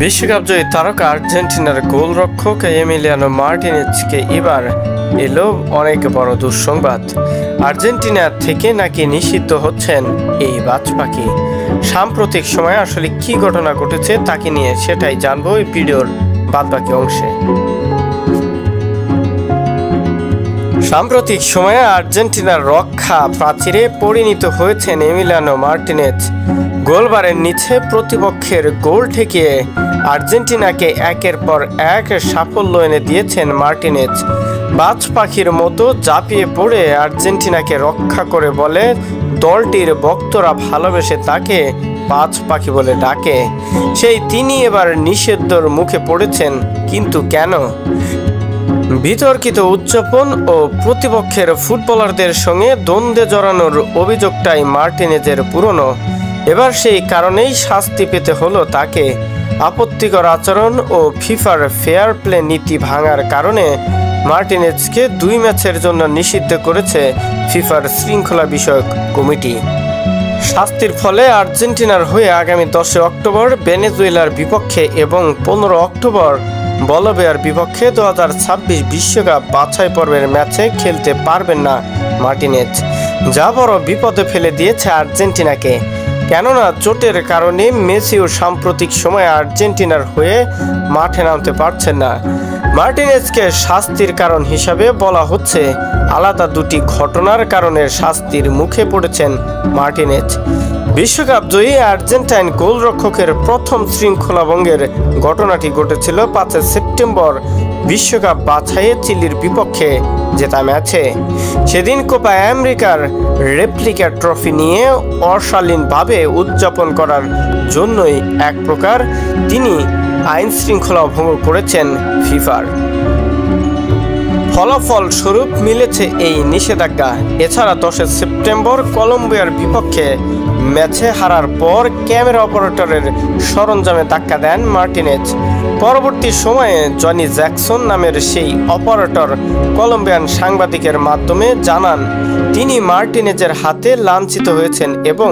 বিশ্বকাপ জয়ী তারকা আর্জেন্টিনার গোলরক্ষক এমিলিয়ানো মার্টিনেজকে এবার এলো অনেক বড় দুঃসংবাদ। আর্জেন্টিনা থেকে নাকি নিষিদ্ধ হচ্ছেন এই বাজ পাখি। সাম্প্রতিক সময়ে আসলে কি ঘটনা ঘটেছে তাকে নিয়ে সেটাই জানবো এই ভিডিওর বাদবাকি অংশে। সাম্প্রতিক সময়ে আর্জেন্টিনার রক্ষা প্রাচীরে পরিণত হয়েছেন এমিলিয়ানো মার্টিনেজ। গোলবারের নিচে প্রতিপক্ষের গোল ঠেকিয়ে আর্জেন্টিনাকে একের পর এক সাফল্য এনে দিয়েছেন মার্টিনেজ। বাজ পাখির মতো ঝাঁপিয়ে পড়ে আর্জেন্টিনাকে রক্ষা করে বলে দলটির ভক্তরা ভালোবেসে তাকে বাজ পাখি বলে ডাকে। সেই তিনি এবার নিষিদ্ধর মুখে পড়েছেন, কিন্তু কেন? বিতর্কিত উদযাপন ও প্রতিপক্ষের ফুটবলারদের সঙ্গে দ্বন্দ্বে জড়ানোর অভিযোগটাই মার্টিনেজের পুরনো। এবার সেই কারণেই শাস্তি পেতে হলো তাকে। আপত্তিকর আচরণ ও ফিফার ফেয়ার প্লে নীতি ভাঙার কারণে মার্টিনেজকে 2 ম্যাচের জন্য নিষিদ্ধ করেছে ফিফার শৃঙ্খলা বিষয়ক কমিটি। শাস্তির ফলে আর্জেন্টিনার হয়ে আগামী 10 অক্টোবর ভেনেজুয়েলার বিপক্ষে এবং 15 অক্টোবর বলবিয়ার বিপক্ষে 2026 বিশ্বকাপ বাছাই পর্বের ম্যাচে খেলতে পারবেন না মার্টিনেজ, যা বড় বিপদে ফেলে দিয়েছে আর্জেন্টিনাকে। কেননা চোটের কারণে মেসিও সাম্প্রতিক সময়ে আর্জেন্টিনার হয়ে মাঠে নামতে পারছেন না। মার্টিনেজকে শাস্তির কারণ হিসাবে বলা হচ্ছে আলাদা 2টি ঘটনার কারণে শাস্তির মুখে পড়েছেন মার্টিনেজ। বিশ্বকাপ জয়ী আর্জেন্টাইন গোলরক্ষকের প্রথম শৃঙ্খলা ভঙ্গের ঘটনাটি ঘটেছিল 5 সেপ্টেম্বর বিশ্বকাপ বাছাইয়ে চিলির বিপক্ষে জেতা ম্যাচে। সেদিন কোপা আমেরিকার রেপ্লিকা ট্রফি নিয়ে অশালীনভাবে উদযাপন করার জন্যই এক প্রকার তিনি আইন শৃঙ্খলা ভঙ্গ করেছেন ফিফার। ফলাফল স্বরূপ মিলেছে এই নিষেধাজ্ঞা। এছাড়া 10 সেপ্টেম্বর কলম্বিয়ার বিপক্ষে ম্যাচে হারার পর ক্যামেরা অপারেটরের সরঞ্জামে ধাক্কা দেন মার্টিনেজ। পরবর্তী সময়ে জনি জ্যাকসন নামের সেই অপারেটর কলম্বিয়ান সাংবাদিকের মাধ্যমে জানান তিনি মার্টিনেজের হাতে লাঞ্ছিত হয়েছেন এবং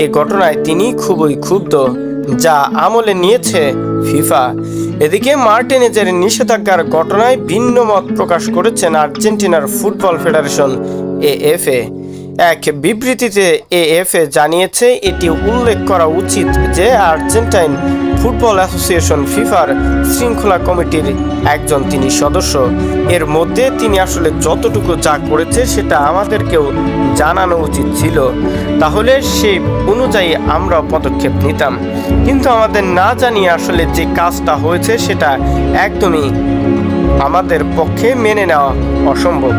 এই ঘটনায় তিনি খুবই ক্ষুব্ধ, যা আমলে নিয়েছে ফিফা। এদিকে মার্টিনেজের নিষেধাজ্ঞার ঘটনায় ভিন্ন মত প্রকাশ করেছেন আর্জেন্টিনার ফুটবল ফেডারেশন এএফএ। এক বিবৃতিতে এএফএ জানিয়েছে এটি উল্লেখ করা উচিত যে আর্জেন্টাইন ফুটবল অ্যাসোসিয়েশন ফিফার শৃঙ্খলা কমিটির একজন তিনি সদস্য। এর মধ্যে তিনি আসলে যতটুকু যা করেছে সেটা আমাদেরকেও জানানো উচিত ছিল, তাহলে সেই অনুযায়ী আমরা পদক্ষেপ নিতাম, কিন্তু আমাদের না জানিয়ে আসলে যে কাজটা হয়েছে সেটা একদমই আমাদের পক্ষে মেনে নেওয়া অসম্ভব।